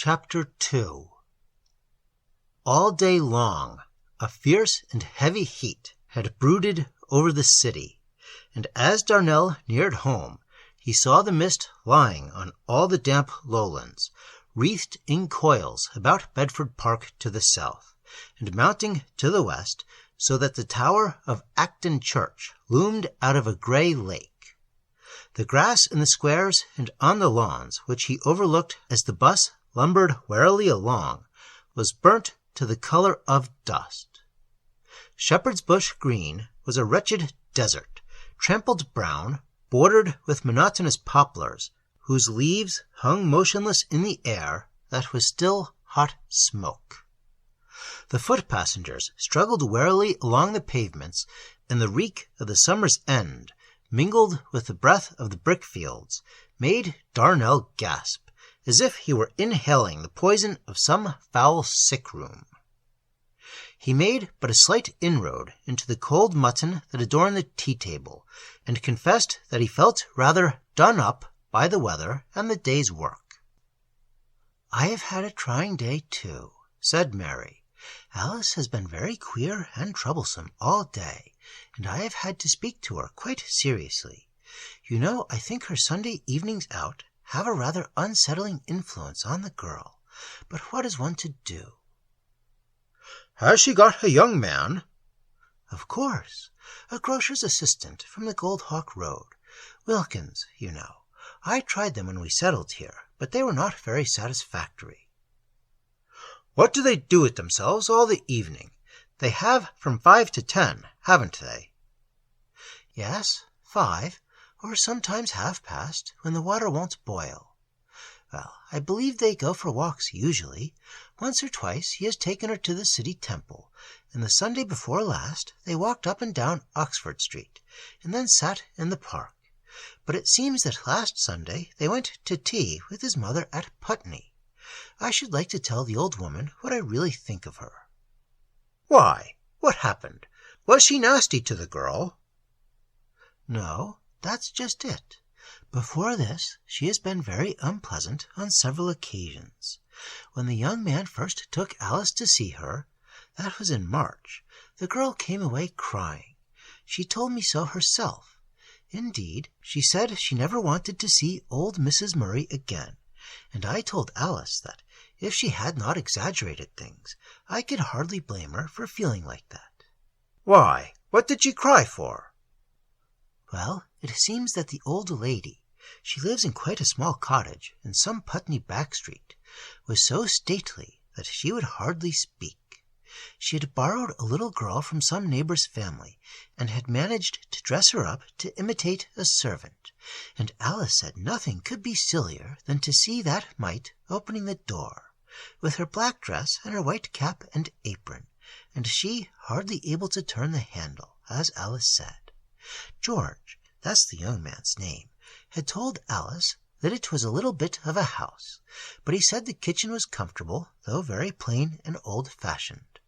Chapter 2. All day long, a fierce and heavy heat had brooded over the city, and as Darnell neared home, he saw the mist lying on all the damp lowlands, wreathed in coils about Bedford Park to the south, and mounting to the west, so that the tower of Acton Church loomed out of a grey lake. The grass in the squares and on the lawns, which he overlooked as the bus lumbered warily along, was burnt to the colour of dust. Shepherd's Bush Green was a wretched desert, trampled brown, bordered with monotonous poplars, whose leaves hung motionless in the air that was still hot smoke. The foot passengers struggled warily along the pavements, and the reek of the summer's end, mingled with the breath of the brick-fields, made Darnell gasp, as if he were inhaling the poison of some foul sick-room. He made but a slight inroad into the cold mutton that adorned the tea-table, and confessed that he felt rather done up by the weather and the day's work. "I have had a trying day, too," said Mary. "Alice has been very queer and troublesome all day, and I have had to speak to her quite seriously. You know, I think her Sunday evenings out have a rather unsettling influence on the girl, but what is one to do?" "Has she got a young man?" "Of course, a grocer's assistant from the Gold Hawk Road. Wilkins, you know. I tried them when we settled here, but they were not very satisfactory." "What do they do with themselves all the evening? They have from 5 to 10, haven't they?" "Yes, 5, or sometimes half-past, when the water won't boil. Well, I believe they go for walks usually. Once or twice he has taken her to the City Temple, and the Sunday before last they walked up and down Oxford Street, and then sat in the park. But it seems that last Sunday they went to tea with his mother at Putney. I should like to tell the old woman what I really think of her." "Why? What happened? Was she nasty to the girl?" "No, that's just it. Before this she has been very unpleasant on several occasions. When the young man first took Alice to see her, that was in March, the girl came away crying. She told me so herself. Indeed, she said she never wanted to see old Mrs. Murray again, and I told Alice that if she had not exaggerated things, I could hardly blame her for feeling like that." "Why? What did she cry for?" "Well, it seems that the old lady, she lives in quite a small cottage in some Putney back street, was so stately that she would hardly speak. She had borrowed a little girl from some neighbor's family, and had managed to dress her up to imitate a servant, and Alice said nothing could be sillier than to see that mite opening the door, with her black dress and her white cap and apron, and she hardly able to turn the handle, as Alice said. George, that's the young man's name, had told Alice that it was a little bit of a house, but he said the kitchen was comfortable, though very plain and old-fashioned.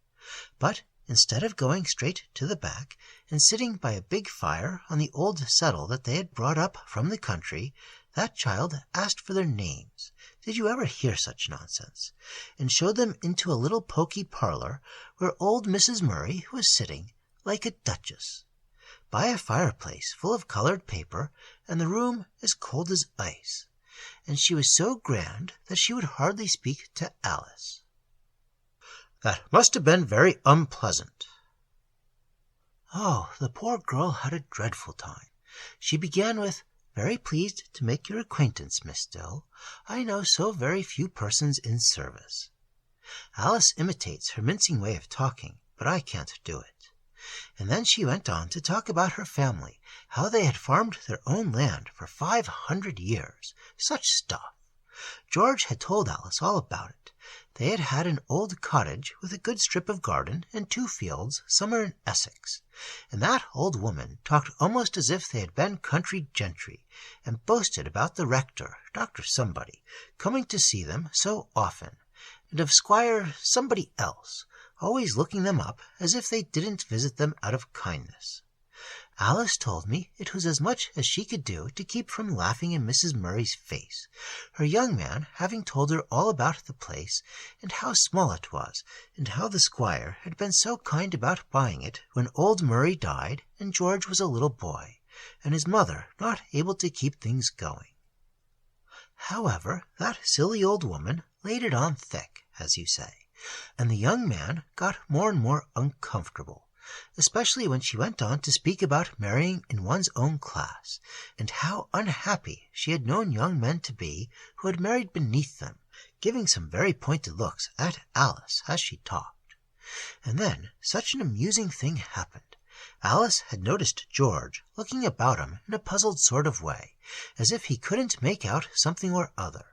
But instead of going straight to the back and sitting by a big fire on the old settle that they had brought up from the country, that child asked for their names. Did you ever hear such nonsense? And showed them into a little poky parlour where old Mrs. Murray was sitting, like a duchess, by a fireplace full of coloured paper, and the room as cold as ice. And she was so grand that she would hardly speak to Alice." "That must have been very unpleasant." "Oh, the poor girl had a dreadful time. She began with, 'Very pleased to make your acquaintance, Miss Dill. I know so very few persons in service.' Alice imitates her mincing way of talking, but I can't do it. And then she went on to talk about her family, how they had farmed their own land for 500 years. Such stuff! George had told Alice all about it. They had had an old cottage with a good strip of garden and 2 fields somewhere in Essex, and that old woman talked almost as if they had been country gentry, and boasted about the rector, Dr. Somebody, coming to see them so often, and of Squire Somebody else, always looking them up as if they didn't visit them out of kindness. Alice told me it was as much as she could do to keep from laughing in Mrs. Murray's face, her young man having told her all about the place, and how small it was, and how the squire had been so kind about buying it when old Murray died and George was a little boy, and his mother not able to keep things going. However, that silly old woman laid it on thick, as you say, and the young man got more and more uncomfortable, especially when she went on to speak about marrying in one's own class, and how unhappy she had known young men to be who had married beneath them, giving some very pointed looks at Alice as she talked. And then such an amusing thing happened. Alice had noticed George looking about him in a puzzled sort of way, as if he couldn't make out something or other.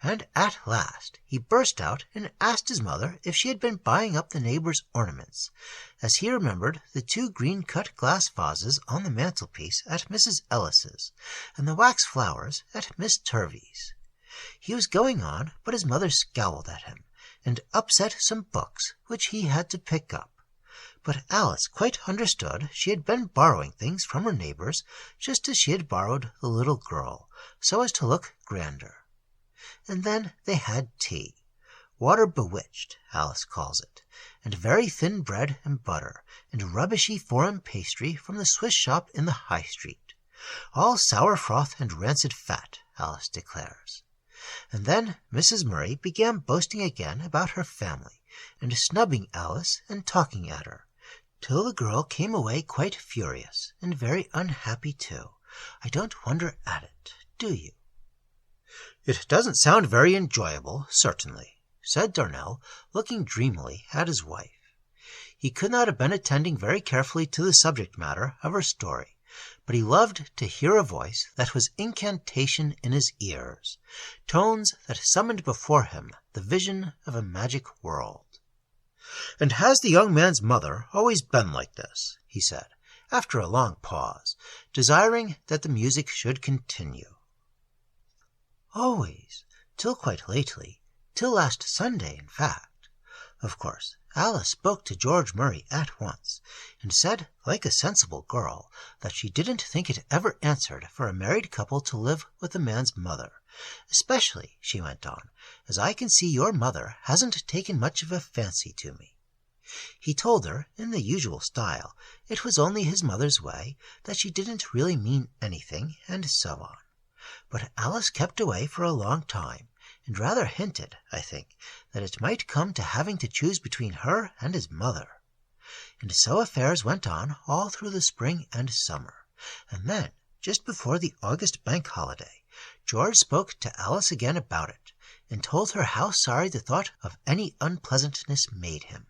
And at last he burst out and asked his mother if she had been buying up the neighbours' ornaments, as he remembered the 2 green-cut glass vases on the mantelpiece at Mrs. Ellis's, and the wax flowers at Miss Turvey's. He was going on, but his mother scowled at him, and upset some books which he had to pick up. But Alice quite understood she had been borrowing things from her neighbours, just as she had borrowed the little girl, so as to look grander. And then they had tea, water bewitched, Alice calls it, and very thin bread and butter, and rubbishy foreign pastry from the Swiss shop in the High Street, all sour froth and rancid fat, Alice declares. And then Mrs. Murray began boasting again about her family, and snubbing Alice and talking at her, till the girl came away quite furious, and very unhappy too. I don't wonder at it, do you? It doesn't sound very enjoyable, certainly, said Darnell, looking dreamily at his wife. He could not have been attending very carefully to the subject matter of her story, but he loved to hear a voice that was incantation in his ears, tones that summoned before him the vision of a magic world. "And has the young man's mother always been like this?" he said, after a long pause, desiring that the music should continue. "Always, till quite lately, till last Sunday, in fact. Of course, Alice spoke to George Murray at once, and said, like a sensible girl, that she didn't think it ever answered for a married couple to live with a man's mother, especially, she went on, as I can see your mother hasn't taken much of a fancy to me. He told her, in the usual style, it was only his mother's way, that she didn't really mean anything, and so on. But Alice kept away for a long time, and rather hinted, I think, that it might come to having to choose between her and his mother. And so affairs went on all through the spring and summer, and then, just before the August bank holiday, George spoke to Alice again about it, and told her how sorry the thought of any unpleasantness made him,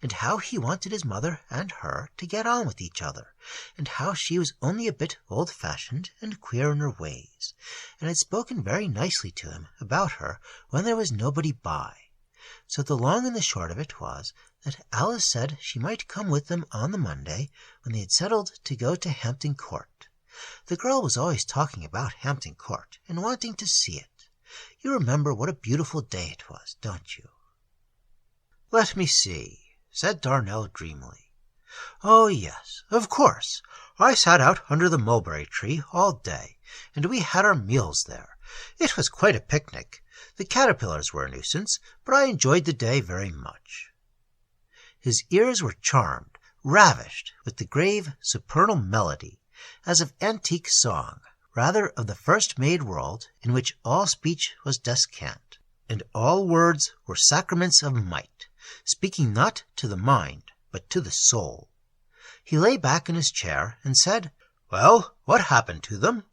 and how he wanted his mother and her to get on with each other, and how she was only a bit old-fashioned and queer in her ways, and had spoken very nicely to him about her when there was nobody by. So the long and the short of it was that Alice said she might come with them on the Monday, when they had settled to go to Hampton Court. The girl was always talking about Hampton Court, and wanting to see it. You remember what a beautiful day it was, don't you?" "Let me see," said Darnell dreamily. "Oh, yes, of course. I sat out under the mulberry tree all day, and we had our meals there. It was quite a picnic. The caterpillars were a nuisance, but I enjoyed the day very much." His ears were charmed, ravished with the grave, supernal melody, as of antique song, rather of the first-made world in which all speech was descant, and all words were sacraments of might, speaking not to the mind, but to the soul. He lay back in his chair and said, "Well, what happened to them?"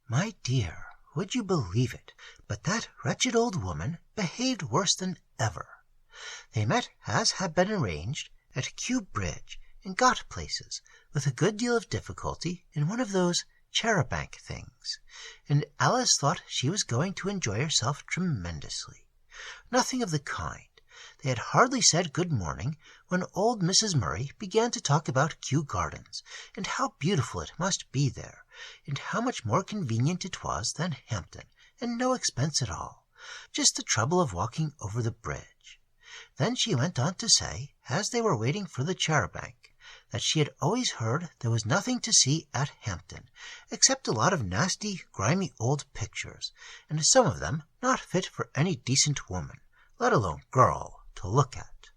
"My dear, would you believe it, but that wretched old woman behaved worse than ever. They met, as had been arranged, at Kew Bridge, and got places, with a good deal of difficulty, in one of those char-à-banc things, and Alice thought she was going to enjoy herself tremendously. Nothing of the kind. They had hardly said good morning when old Mrs. Murray began to talk about Kew Gardens, and how beautiful it must be there, and how much more convenient it was than Hampton, and no expense at all, just the trouble of walking over the bridge. Then she went on to say, as they were waiting for the char-à-banc, that she had always heard there was nothing to see at Hampton except a lot of nasty, grimy old pictures, and some of them not fit for any decent woman, let alone girl, to look at.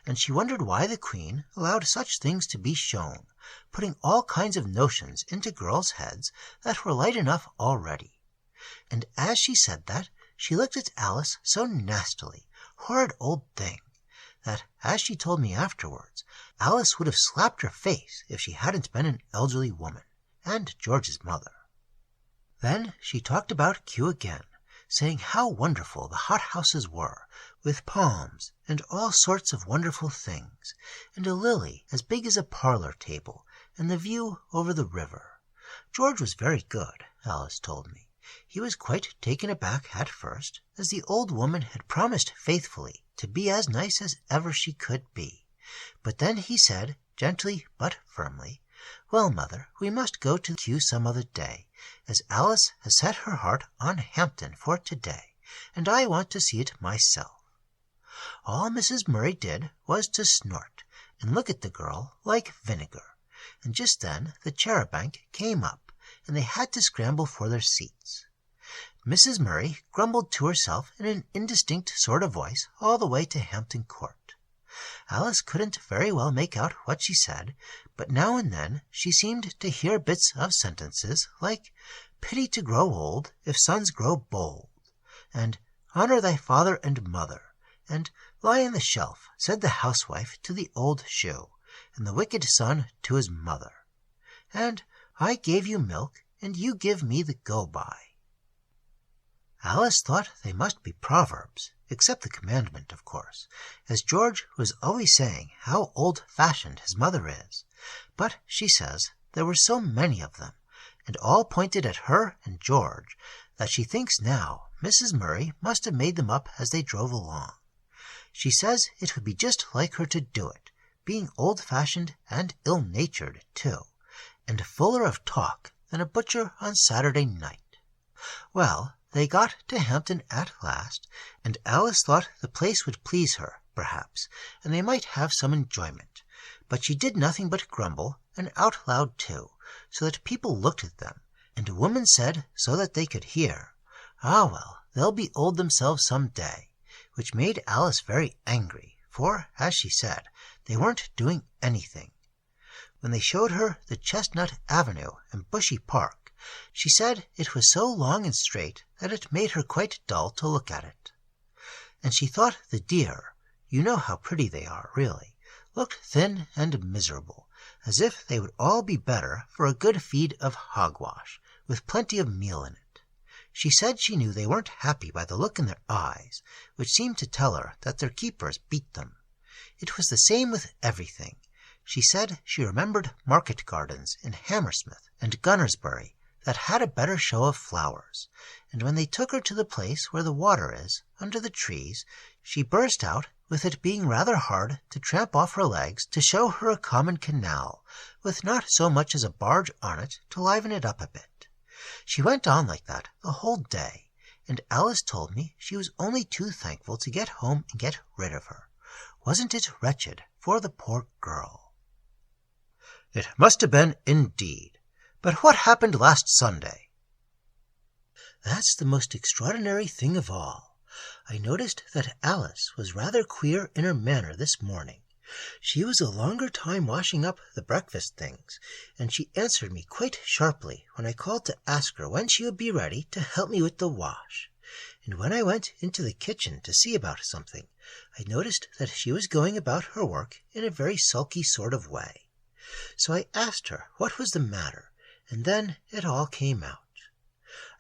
And she wondered why the Queen allowed such things to be shown, putting all kinds of notions into girls' heads that were light enough already. And as she said that, she looked at Alice so nastily, horrid old thing, that, as she told me afterwards, Alice would have slapped her face if she hadn't been an elderly woman, and George's mother. Then she talked about Kew again, saying how wonderful the hothouses were, with palms and all sorts of wonderful things, and a lily as big as a parlour table, and the view over the river. George was very good, Alice told me. He was quite taken aback at first, as the old woman had promised faithfully to be as nice as ever she could be. But then he said, gently but firmly, "Well, mother, we must go to Kew some other day, as Alice has set her heart on Hampton for to-day, and I want to see it myself." All Mrs. Murray did was to snort and look at the girl like vinegar, and just then the char-à-banc came up, and they had to scramble for their seats. Mrs. Murray grumbled to herself in an indistinct sort of voice all the way to Hampton Court. Alice couldn't very well make out what she said, but now and then she seemed to hear bits of sentences like "Pity to grow old if sons grow bold," and "Honour thy father and mother," and "Lie on the shelf," said the housewife to the old shoe, and the wicked son to his mother, and "I gave you milk, and you give me the go-by." Alice thought they must be proverbs, except the commandment, of course, as George was always saying how old-fashioned his mother is, but she says there were so many of them, and all pointed at her and George, that she thinks now Mrs. Murray must have made them up as they drove along. She says it would be just like her to do it, being old-fashioned and ill-natured, too, and fuller of talk than a butcher on Saturday night. Well, they got to Hampton at last, and Alice thought the place would please her, perhaps, and they might have some enjoyment, but she did nothing but grumble, and out loud too, so that people looked at them, and a woman said, so that they could hear, "Ah, well, they'll be old themselves some day," which made Alice very angry, for, as she said, they weren't doing anything. When they showed her the Chestnut Avenue and Bushy Park, she said it was so long and straight that it made her quite dull to look at it. And she thought the deer, you know how pretty they are, really, looked thin and miserable, as if they would all be better for a good feed of hogwash, with plenty of meal in it. She said she knew they weren't happy by the look in their eyes, which seemed to tell her that their keepers beat them. It was the same with everything. She said she remembered market gardens in Hammersmith and Gunnersbury that had a better show of flowers, and when they took her to the place where the water is, under the trees, she burst out with it being rather hard to tramp off her legs to show her a common canal, with not so much as a barge on it to liven it up a bit. She went on like that the whole day, and Alice told me she was only too thankful to get home and get rid of her. Wasn't it wretched for the poor girl? It must have been indeed. But what happened last Sunday? That's the most extraordinary thing of all. I noticed that Alice was rather queer in her manner this morning. She was a longer time washing up the breakfast things, and she answered me quite sharply when I called to ask her when she would be ready to help me with the wash. And when I went into the kitchen to see about something, I noticed that she was going about her work in a very sulky sort of way. So I asked her what was the matter, and then it all came out.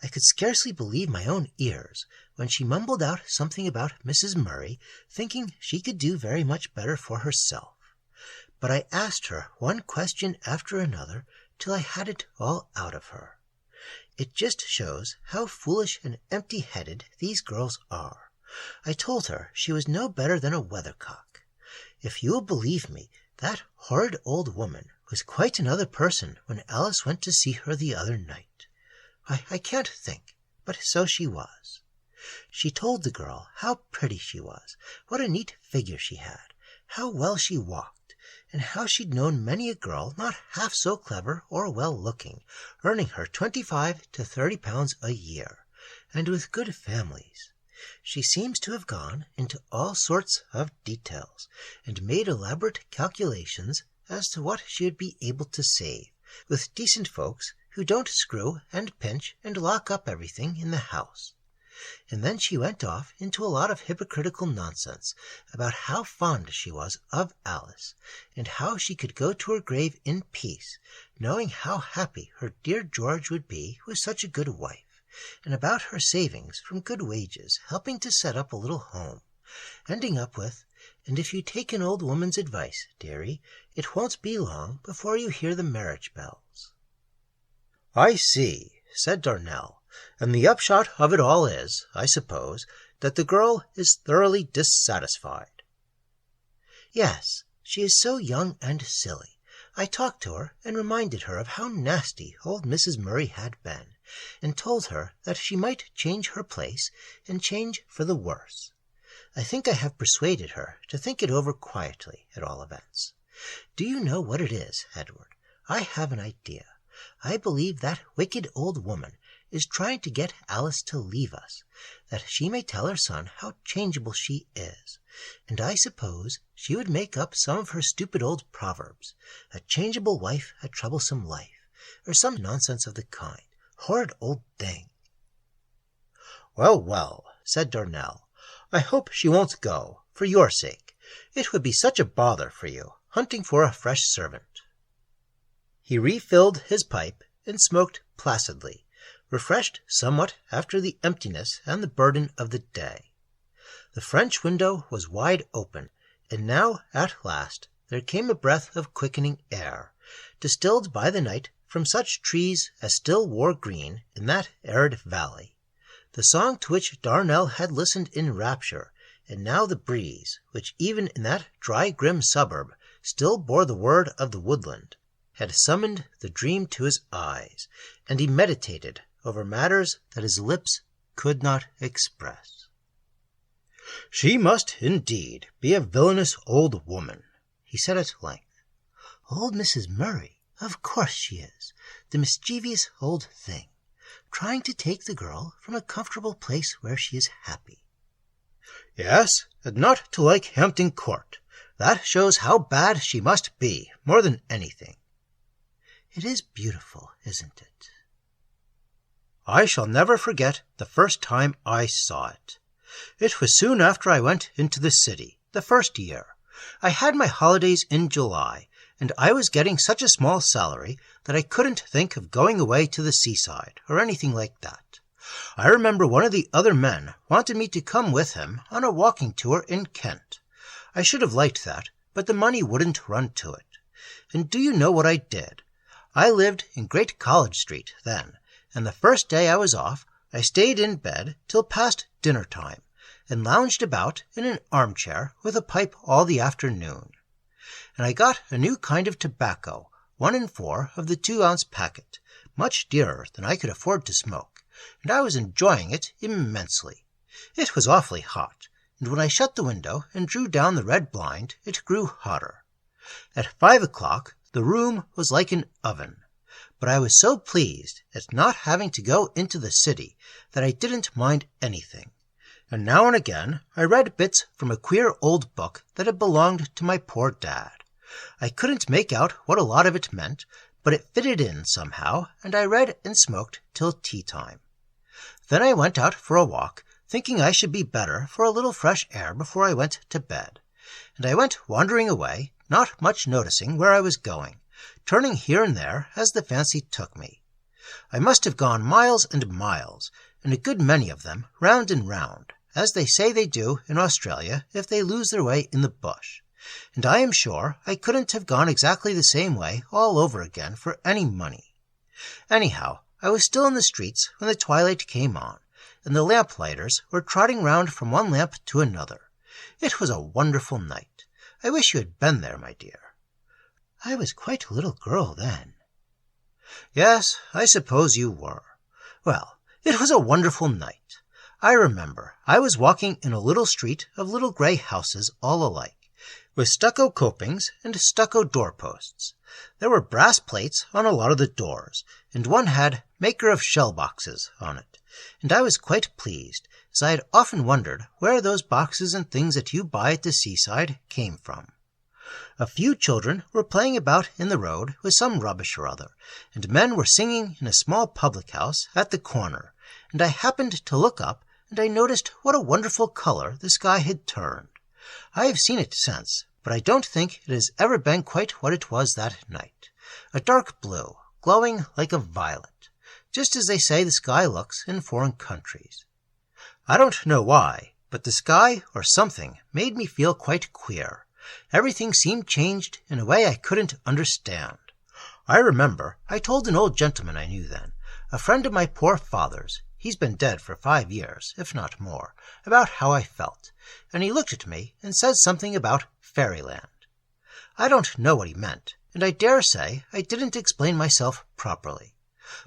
I could scarcely believe my own ears when she mumbled out something about Mrs. Murray thinking she could do very much better for herself. But I asked her one question after another till I had it all out of her. It just shows how foolish and empty-headed these girls are. I told her she was no better than a weathercock. If you will believe me, that horrid old woman was quite another person when Alice went to see her the other night. I can't think, but so she was. She told the girl how pretty she was, what a neat figure she had, how well she walked, and how she'd known many a girl not half so clever or well-looking, earning her 25 to 30 pounds a year, and with good families. She seems to have gone into all sorts of details, and made elaborate calculations as to what she would be able to save, with decent folks who don't screw and pinch and lock up everything in the house. And then she went off into a lot of hypocritical nonsense about how fond she was of Alice, and how she could go to her grave in peace, knowing how happy her dear George would be with such a good wife, and about her savings from good wages helping to set up a little home, ending up with, "And if you take an old woman's advice, dearie, it won't be long before you hear the marriage bells." "I see," said Darnell, "and the upshot of it all is, I suppose, that the girl is thoroughly dissatisfied." "Yes, she is so young and silly. I talked to her and reminded her of how nasty old Mrs. Murray had been, and told her that she might change her place, and change for the worse. I think I have persuaded her to think it over quietly, at all events. Do you know what it is, Edward? I have an idea. I believe that wicked old woman is trying to get Alice to leave us, that she may tell her son how changeable she is, and I suppose she would make up some of her stupid old proverbs, a changeable wife, a troublesome life, or some nonsense of the kind. Horrid old thing." "Well, well," said Darnell, "I hope she won't go, for your sake. It would be such a bother for you, hunting for a fresh servant." He refilled his pipe and smoked placidly, refreshed somewhat after the emptiness and the burden of the day. The French window was wide open, and now at last there came a breath of quickening air, distilled by the night from such trees as still wore green in that arid valley, the song to which Darnell had listened in rapture, and now the breeze, which even in that dry grim suburb still bore the word of the woodland, had summoned the dream to his eyes, and he meditated over matters that his lips could not express. "She must indeed be a villainous old woman," he said at length. "Old Mrs. Murray? Of course she is. The mischievous old thing, trying to take the girl from a comfortable place where she is happy." "Yes, and not to like Hampton Court. That shows how bad she must be, more than anything." "It is beautiful, isn't it?" "I shall never forget the first time I saw it. It was soon after I went into the city, the first year. I had my holidays in July, and I was getting such a small salary that I couldn't think of going away to the seaside, or anything like that. I remember one of the other men wanted me to come with him on a walking tour in Kent. I should have liked that, but the money wouldn't run to it. And do you know what I did? I lived in Great College Street then, and the first day I was off, I stayed in bed till past dinner time, and lounged about in an armchair with a pipe all the afternoon. And I got a new kind of tobacco, 1 in 4 of the 2-ounce packet, much dearer than I could afford to smoke, and I was enjoying it immensely. It was awfully hot, and when I shut the window and drew down the red blind, it grew hotter. At 5 o'clock the room was like an oven, but I was so pleased at not having to go into the city that I didn't mind anything. And now and again I read bits from a queer old book that had belonged to my poor dad. I couldn't make out what a lot of it meant, but it fitted in somehow, and I read and smoked till tea time. Then I went out for a walk, thinking I should be better for a little fresh air before I went to bed, and I went wandering away, not much noticing where I was going, turning here and there as the fancy took me. I must have gone miles and miles, and a good many of them round and round, as they say they do in Australia if they lose their way in the bush, and I am sure I couldn't have gone exactly the same way all over again for any money. Anyhow, I was still in the streets when the twilight came on, and the lamp-lighters were trotting round from one lamp to another. It was a wonderful night. I wish you had been there, my dear." "I was quite a little girl then." "Yes, I suppose you were. Well, it was a wonderful night. I remember I was walking in a little street of little grey houses all alike, with stucco copings and stucco doorposts. There were brass plates on a lot of the doors, and one had "Maker of Shell Boxes" on it, and I was quite pleased, as I had often wondered where those boxes and things that you buy at the seaside came from. A few children were playing about in the road with some rubbish or other, and men were singing in a small public-house at the corner, and I happened to look up, and I noticed what a wonderful color the sky had turned. I have seen it since, but I don't think it has ever been quite what it was that night. A dark blue, glowing like a violet, just as they say the sky looks in foreign countries. I don't know why, but the sky or something made me feel quite queer. Everything seemed changed in a way I couldn't understand. I remember I told an old gentleman I knew then, a friend of my poor father's, he's been dead for 5 years, if not more, about how I felt, and he looked at me and said something about fairyland. I don't know what he meant, and I dare say I didn't explain myself properly.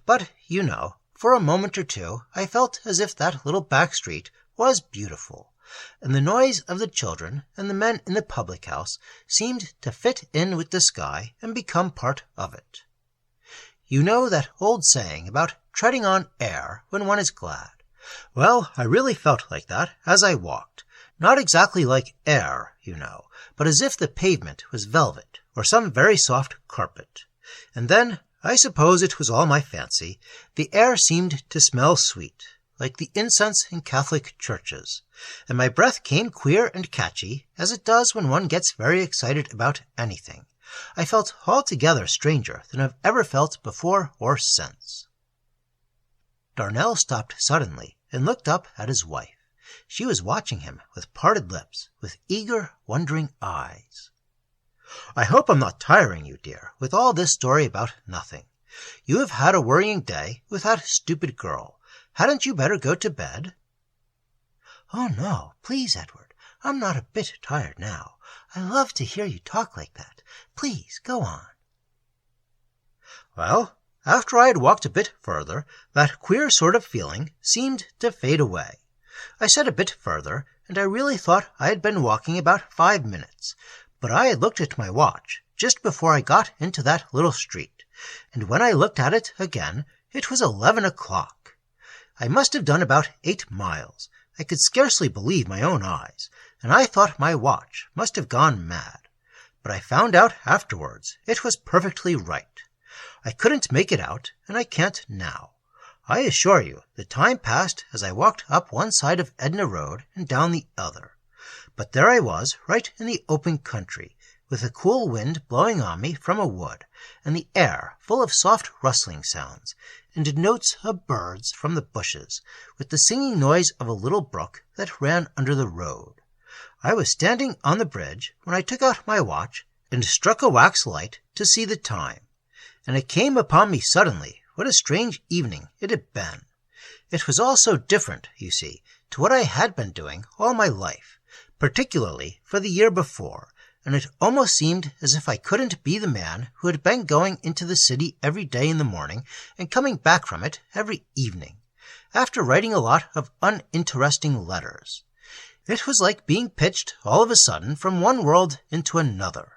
But, you know, for a moment or two I felt as if that little back street was beautiful, and the noise of the children and the men in the public-house seemed to fit in with the sky and become part of it. You know that old saying about treading on air when one is glad? Well, I really felt like that as I walked. Not exactly like air, you know, but as if the pavement was velvet or some very soft carpet. And then, I suppose it was all my fancy, the air seemed to smell sweet, like the incense in Catholic churches, and my breath came queer and catchy, as it does when one gets very excited about anything. I felt altogether stranger than I've ever felt before or since. Darnell stopped suddenly and looked up at his wife. She was watching him with parted lips, with eager, wondering eyes. "I hope I'm not tiring you, dear, with all this story about nothing. You have had a worrying day with that stupid girl. Hadn't you better go to bed?" "Oh, no, please, Edward. I'm not a bit tired now. I love to hear you talk like that. Please, go on." Well, after I had walked a bit further, that queer sort of feeling seemed to fade away. I said a bit further, and I really thought I had been walking about 5 minutes, but I had looked at my watch just before I got into that little street, and when I looked at it again, it was 11 o'clock. I must have done about 8 miles. I could scarcely believe my own eyes, and I thought my watch must have gone mad. But I found out afterwards it was perfectly right. I couldn't make it out, and I can't now. I assure you the time passed as I walked up one side of Edna Road and down the other. But there I was, right in the open country, with a cool wind blowing on me from a wood, and the air full of soft rustling sounds, and notes of birds from the bushes, with the singing noise of a little brook that ran under the road. I was standing on the bridge when I took out my watch and struck a wax light to see the time, and it came upon me suddenly what a strange evening it had been. It was all so different, you see, to what I had been doing all my life, particularly for the year before, and it almost seemed as if I couldn't be the man who had been going into the city every day in the morning and coming back from it every evening, after writing a lot of uninteresting letters. It was like being pitched all of a sudden from one world into another.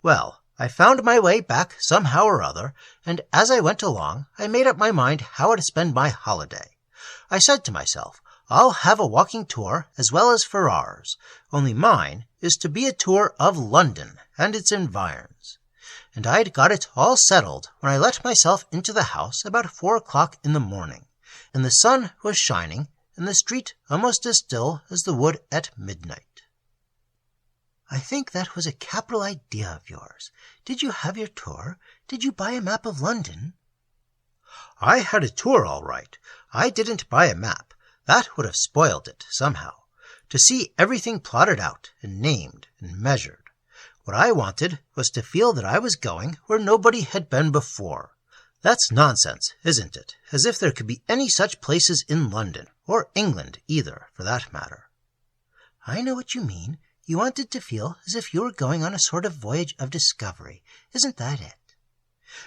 Well, I found my way back somehow or other, and as I went along, I made up my mind how to spend my holiday. I said to myself, I'll have a walking tour as well as Ferrars, only mine is to be a tour of London and its environs. And I'd got it all settled when I let myself into the house about 4 o'clock in the morning, and the sun was shining, and the street almost as still as the wood at midnight. "I think that was a capital idea of yours. Did you have your tour? Did you buy a map of London?" "I had a tour all right. I didn't buy a map. That would have spoiled it, somehow. To see everything plotted out and named and measured. What I wanted was to feel that I was going where nobody had been before. That's nonsense, isn't it? As if there could be any such places in London, or England either, for that matter." "I know what you mean. You wanted to feel as if you were going on a sort of voyage of discovery. Isn't that it?"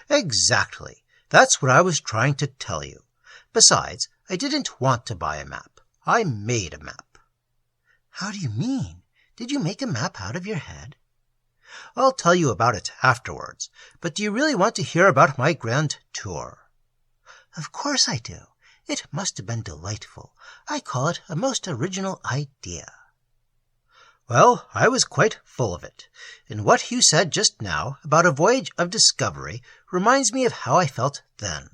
"Exactly. That's what I was trying to tell you. Besides, I didn't want to buy a map. I made a map." "How do you mean? Did you make a map out of your head? I'll tell you about it afterwards, but do you really want to hear about my grand tour? Of course I do. It must have been delightful. I call it a most original idea. Well, I was quite full of it, and what you said just now about a voyage of discovery reminds me of how I felt then.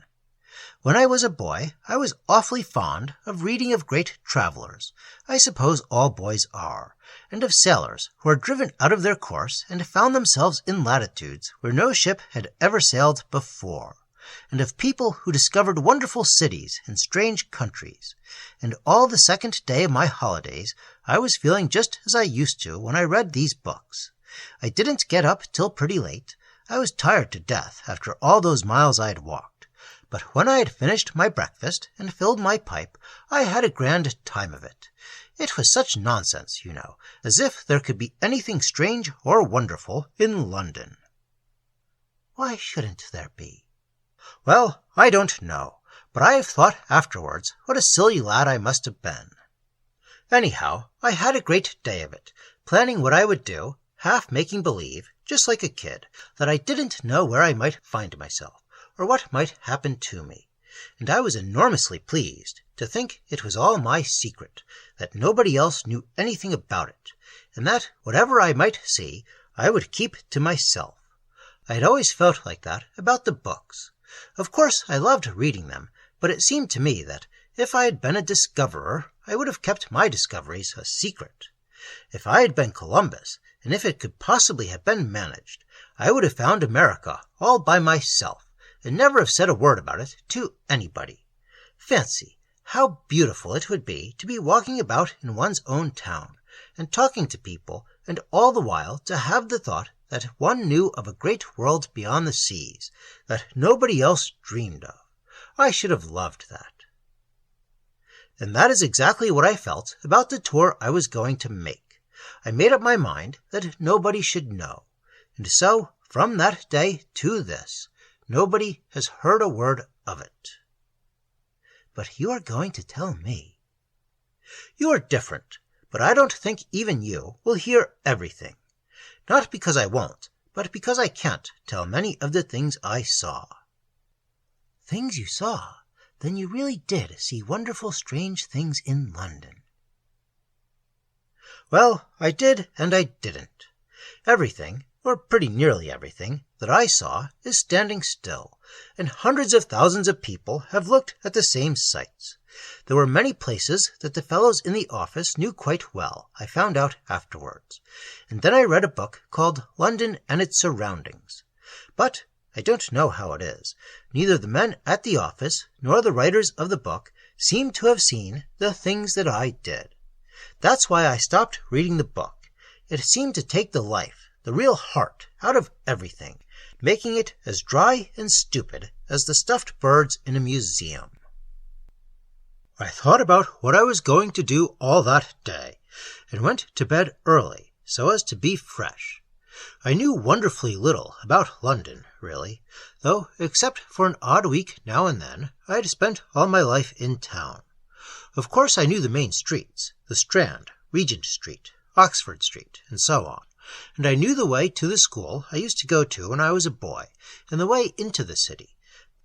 When I was a boy, I was awfully fond of reading of great travelers. I suppose all boys are, and of sailors who are driven out of their course and found themselves in latitudes where no ship had ever sailed before, and of people who discovered wonderful cities and strange countries. And all the second day of my holidays, I was feeling just as I used to when I read these books. I didn't get up till pretty late. I was tired to death after all those miles I had walked. But when I had finished my breakfast and filled my pipe, I had a grand time of it. It was such nonsense, you know, as if there could be anything strange or wonderful in London. Why shouldn't there be? Well, I don't know, but I have thought afterwards what a silly lad I must have been. Anyhow, I had a great day of it, planning what I would do, half making believe, just like a kid, that I didn't know where I might find myself, or what might happen to me, and I was enormously pleased to think it was all my secret, that nobody else knew anything about it, and that whatever I might see, I would keep to myself. I had always felt like that about the books. Of course, I loved reading them, but it seemed to me that if I had been a discoverer, I would have kept my discoveries a secret. If I had been Columbus, and if it could possibly have been managed, I would have found America all by myself, and never have said a word about it to anybody. Fancy how beautiful it would be to be walking about in one's own town, and talking to people, and all the while to have the thought that one knew of a great world beyond the seas, that nobody else dreamed of. I should have loved that. And that is exactly what I felt about the tour I was going to make. I made up my mind that nobody should know, and so, from that day to this, nobody has heard a word of it. But you are going to tell me. You are different, but I don't think even you will hear everything. Not because I won't, but because I can't tell many of the things I saw. Things you saw? Then you really did see wonderful, strange things in London. Well, I did and I didn't. Everything, or pretty nearly everything, that I saw is standing still, and hundreds of thousands of people have looked at the same sights. There were many places that the fellows in the office knew quite well, I found out afterwards, and then I read a book called London and Its Surroundings. But I don't know how it is. Neither the men at the office nor the writers of the book seem to have seen the things that I did. That's why I stopped reading the book. It seemed to take the life, the real heart, out of everything, making it as dry and stupid as the stuffed birds in a museum. I thought about what I was going to do all that day, and went to bed early so as to be fresh. I knew wonderfully little about London, really, though, except for an odd week now and then, I had spent all my life in town. Of course I knew the main streets, the Strand, Regent Street, Oxford Street, and so on, and I knew the way to the school I used to go to when I was a boy, and the way into the city,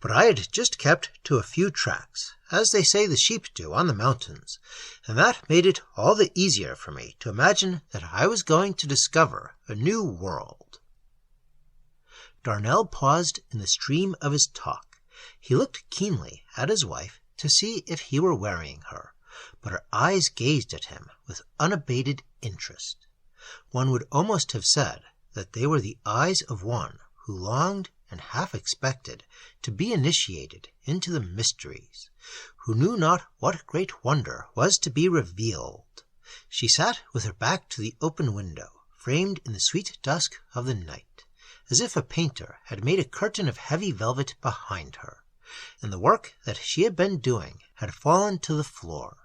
but I had just kept to a few tracks, as they say the sheep do on the mountains, and that made it all the easier for me to imagine that I was going to discover a new world. Darnell paused in the stream of his talk. He looked keenly at his wife to see if he were wearying her, but her eyes gazed at him with unabated interest. One would almost have said that they were the eyes of one who longed and half expected to be initiated into the mysteries, who knew not what great wonder was to be revealed. She sat with her back to the open window, framed in the sweet dusk of the night, as if a painter had made a curtain of heavy velvet behind her, and the work that she had been doing had fallen to the floor.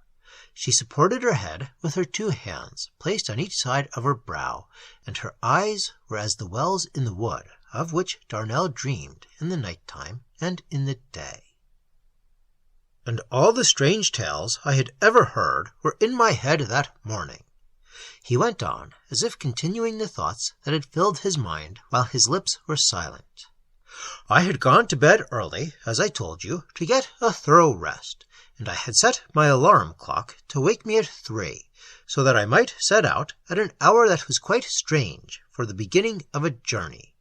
She supported her head with her two hands placed on each side of her brow, and her eyes were as the wells in the wood of which Darnell dreamed in the night-time and in the day. And all the strange tales I had ever heard were in my head that morning. He went on, as if continuing the thoughts that had filled his mind while his lips were silent. I had gone to bed early, as I told you, to get a thorough rest, and I had set my alarm clock to wake me at 3, so that I might set out at an hour that was quite strange for the beginning of a journey.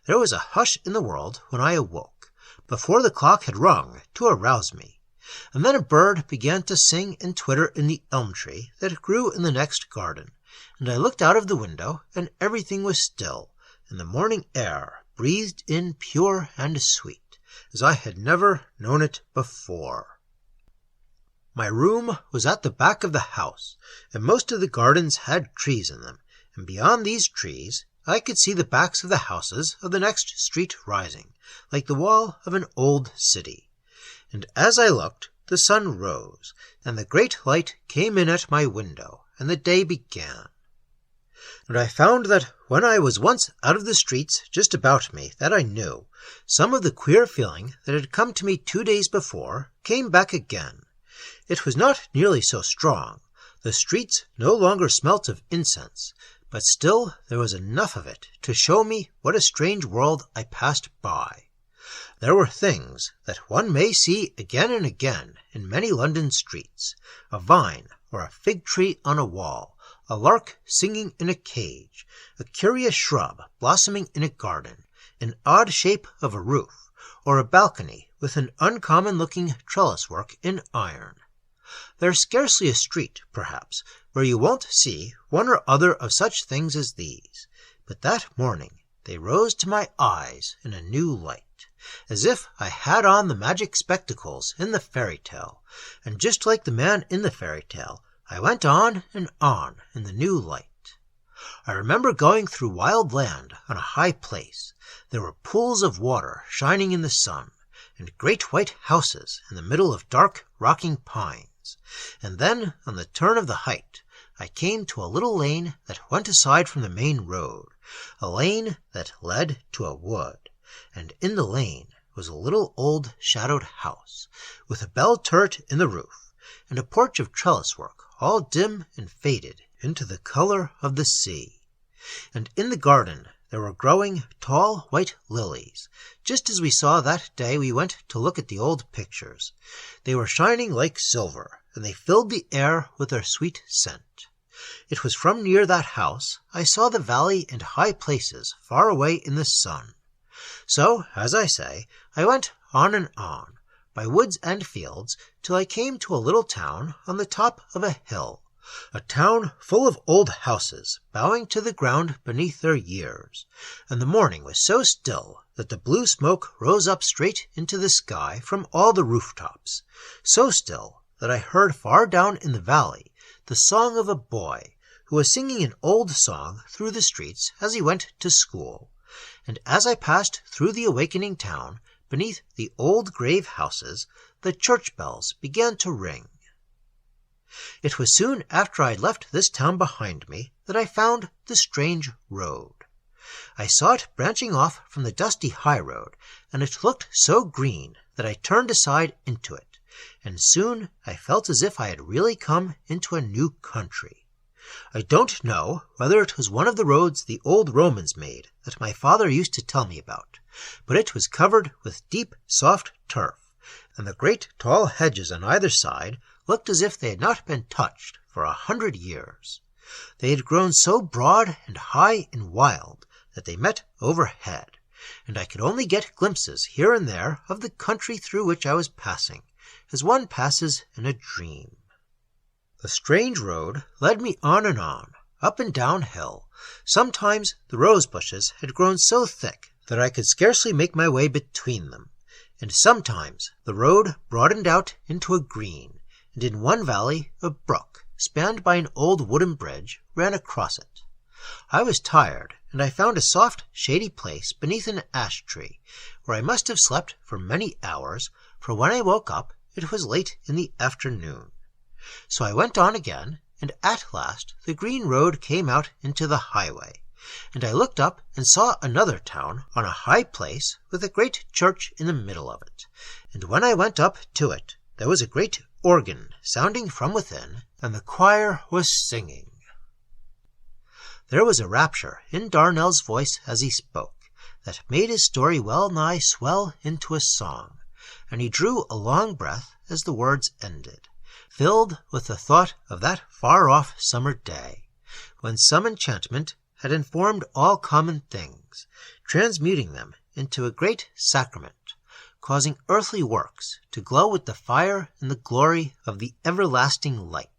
There was a hush in the world when I awoke, before the clock had rung to arouse me, and then a bird began to sing and twitter in the elm tree that grew in the next garden, and I looked out of the window, and everything was still, and the morning air breathed in pure and sweet, as I had never known it before. My room was at the back of the house, and most of the gardens had trees in them, and beyond these trees I could see the backs of the houses of the next street rising, like the wall of an old city. And as I looked, the sun rose, and the great light came in at my window, and the day began. And I found that when I was once out of the streets just about me that I knew, some of the queer feeling that had come to me 2 days before came back again. It was not nearly so strong. The streets no longer smelt of incense, but still there was enough of it to show me what a strange world I passed by. There were things that one may see again and again in many London streets, a vine or a fig tree on a wall, a lark singing in a cage, a curious shrub blossoming in a garden, an odd shape of a roof, or a balcony with an uncommon-looking trellis-work in iron. There's scarcely a street, perhaps, where you won't see one or other of such things as these, but that morning they rose to my eyes in a new light, as if I had on the magic spectacles in the fairy tale, and just like the man in the fairy tale, I went on and on in the new light. I remember going through wild land on a high place. There were pools of water shining in the sun, and great white houses in the middle of dark, rocking pines. And then, on the turn of the height, I came to a little lane that went aside from the main road, a lane that led to a wood, and in the lane was a little old shadowed house, with a bell turret in the roof, and a porch of trellis work, all dim and faded into the color of the sea. And in the garden there were growing tall white lilies, just as we saw that day we went to look at the old pictures. They were shining like silver, and they filled the air with their sweet scent. It was from near that house I saw the valley and high places far away in the sun. So, as I say, I went on and on, by woods and fields, till I came to a little town on the top of a hill, a town full of old houses bowing to the ground beneath their years, and the morning was so still that the blue smoke rose up straight into the sky from all the rooftops, so still that I heard far down in the valley the song of a boy who was singing an old song through the streets as he went to school. And as I passed through the awakening town, beneath the old grave houses, the church bells began to ring. It was soon after I had left this town behind me that I found the strange road. I saw it branching off from the dusty high road, and it looked so green that I turned aside into it, and soon I felt as if I had really come into a new country. I don't know whether it was one of the roads the old Romans made that my father used to tell me about, but it was covered with deep, soft turf, and the great tall hedges on either side looked as if they had not been touched for 100 years. They had grown so broad and high and wild that they met overhead, and I could only get glimpses here and there of the country through which I was passing, as one passes in a dream. The strange road led me on and on, up and down hill. Sometimes the rose bushes had grown so thick that I could scarcely make my way between them, and sometimes the road broadened out into a green, and in one valley a brook, spanned by an old wooden bridge, ran across it. I was tired, and I found a soft, shady place beneath an ash tree, where I must have slept for many hours, for when I woke up it was late in the afternoon. So I went on again, and at last the green road came out into the highway, and I looked up and saw another town on a high place with a great church in the middle of it, and when I went up to it there was a great organ sounding from within, and the choir was singing. There was a rapture in Darnell's voice as he spoke that made his story well nigh swell into a song, and he drew a long breath as the words ended, filled with the thought of that far-off summer day, when some enchantment had informed all common things, transmuting them into a great sacrament, causing earthly works to glow with the fire and the glory of the everlasting light.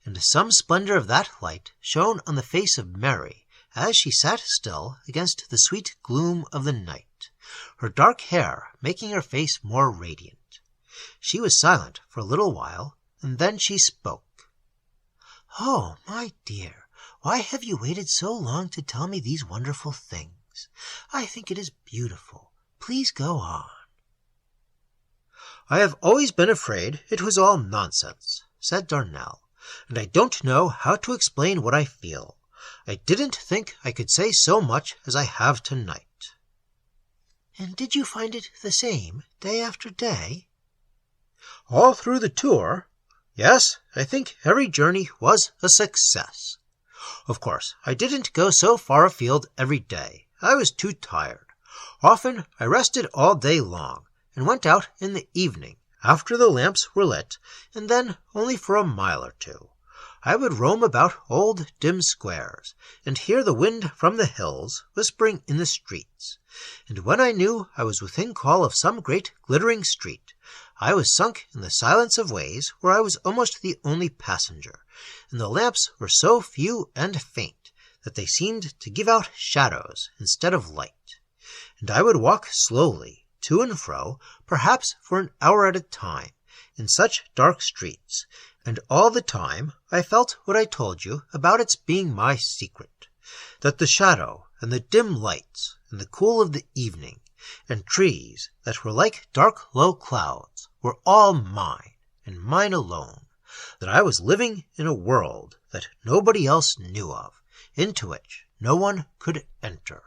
And some splendor of that light shone on the face of Mary as she sat still against the sweet gloom of the night, her dark hair making her face more radiant. She was silent for a little while, and then she spoke. "Oh, my dear, why have you waited so long to tell me these wonderful things? I think it is beautiful. Please go on." "I have always been afraid it was all nonsense," said Darnell, "and I don't know how to explain what I feel. I didn't think I could say so much as I have tonight." "And did you find it the same day after day?" "All through the tour? Yes, I think every journey was a success. Of course, I didn't go so far afield every day. I was too tired. Often I rested all day long, and went out in the evening, after the lamps were lit, and then only for a mile or two. I would roam about old dim squares, and hear the wind from the hills whispering in the streets. And when I knew I was within call of some great glittering street, I was sunk in the silence of ways where I was almost the only passenger, and the lamps were so few and faint that they seemed to give out shadows instead of light. And I would walk slowly, to and fro, perhaps for an hour at a time, in such dark streets, and all the time I felt what I told you about its being my secret, that the shadow and the dim lights and the cool of the evening and trees that were like dark low clouds were all mine, and mine alone, that I was living in a world that nobody else knew of, into which no one could enter.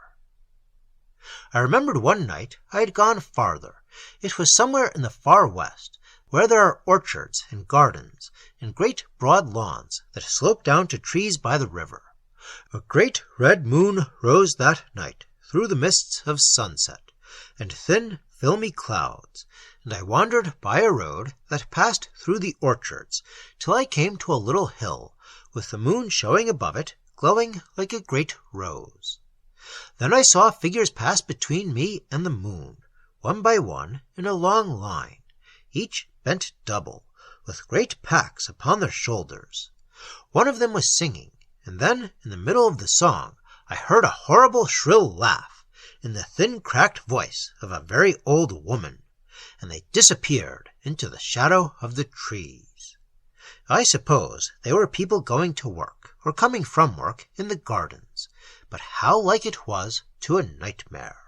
I remembered one night I had gone farther. It was somewhere in the far west, where there are orchards and gardens and great broad lawns that slope down to trees by the river. A great red moon rose that night through the mists of sunset, and thin filmy clouds, and I wandered by a road that passed through the orchards till I came to a little hill, with the moon showing above it, glowing like a great rose. Then I saw figures pass between me and the moon, one by one, in a long line, each bent double, with great packs upon their shoulders. One of them was singing, and then, in the middle of the song, I heard a horrible shrill laugh, in the thin cracked voice of a very old woman, and they disappeared into the shadow of the trees. I suppose they were people going to work, or coming from work, in the gardens, but how like it was to a nightmare.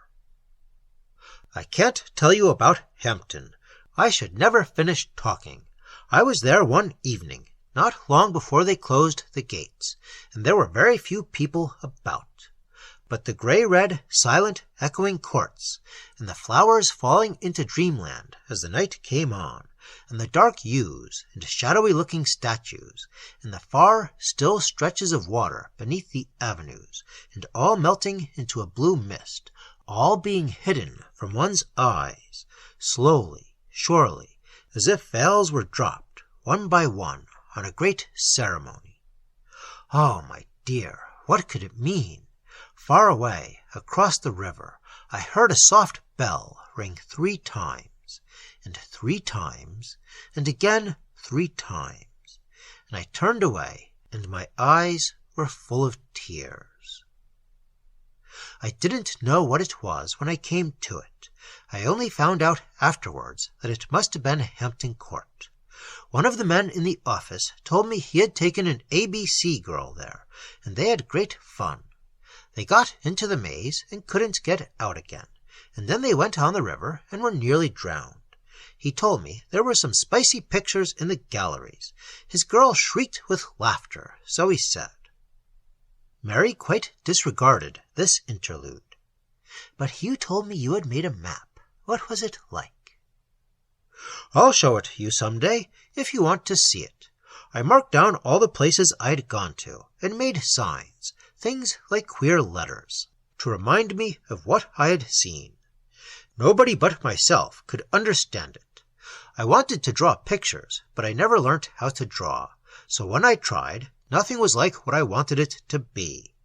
I can't tell you about Hampton. I should never finish talking. I was there one evening, not long before they closed the gates, and there were very few people about. But the grey-red, silent, echoing courts, and the flowers falling into dreamland as the night came on, and the dark yews and shadowy-looking statues, and the far, still stretches of water beneath the avenues, and all melting into a blue mist, all being hidden from one's eyes, slowly, surely, as if veils were dropped, one by one, on a great ceremony. Oh, my dear, what could it mean? Far away, across the river, I heard a soft bell ring 3 times, and 3 times, and again 3 times, and I turned away, and my eyes were full of tears. I didn't know what it was when I came to it. I only found out afterwards that it must have been Hampton Court. One of the men in the office told me he had taken an ABC girl there, and they had great fun. They got into the maze and couldn't get out again, and then they went on the river and were nearly drowned. He told me there were some spicy pictures in the galleries. His girl shrieked with laughter, so he said. Mary quite disregarded this interlude. But you told me you had made a map. What was it like? I'll show it you some day, if you want to see it. I marked down all the places I'd gone to, and made signs, things like queer letters, to remind me of what I had seen. Nobody but myself could understand it. I wanted to draw pictures, but I never learnt how to draw, so when I tried, nothing was like what I wanted it to be.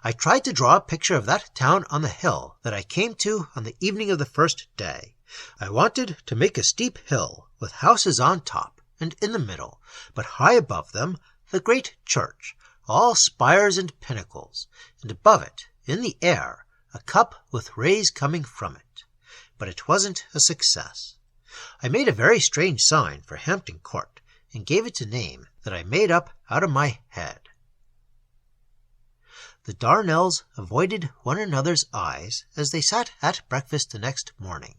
I tried to draw a picture of that town on the hill that I came to on the evening of the first day. I wanted to make a steep hill with houses on top and in the middle, but high above them the great church, all spires and pinnacles, and above it, in the air, a cup with rays coming from it. But it wasn't a success. I made a very strange sign for Hampton Court, and gave it a name that I made up out of my head. The Darnells avoided one another's eyes as they sat at breakfast the next morning.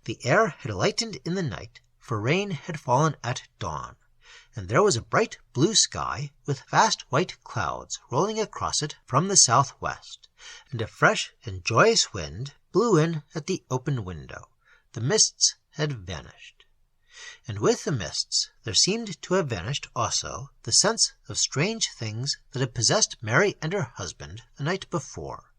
The air had lightened in the night, for rain had fallen at dawn, and there was a bright blue sky with vast white clouds rolling across it from the southwest, and a fresh and joyous wind blew in at the open window. The mists had vanished. And with the mists there seemed to have vanished also the sense of strange things that had possessed Mary and her husband the night before,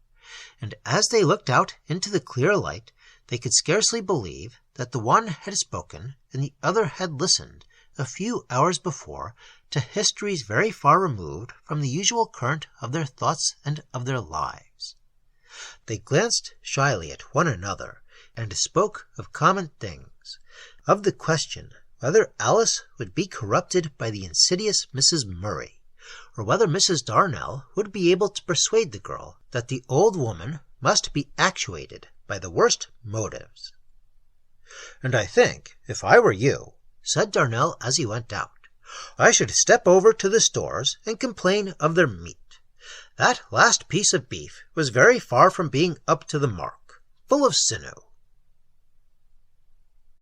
and as they looked out into the clear light they could scarcely believe that the one had spoken and the other had listened a few hours before to histories very far removed from the usual current of their thoughts and of their lives. They glanced shyly at one another and spoke of common things, of the question whether Alice would be corrupted by the insidious Mrs. Murray, or whether Mrs. Darnell would be able to persuade the girl that the old woman must be actuated by the worst motives. "And I think, if I were you," said Darnell as he went out, "I should step over to the stores and complain of their meat. That last piece of beef was very far from being up to the mark, full of sinew,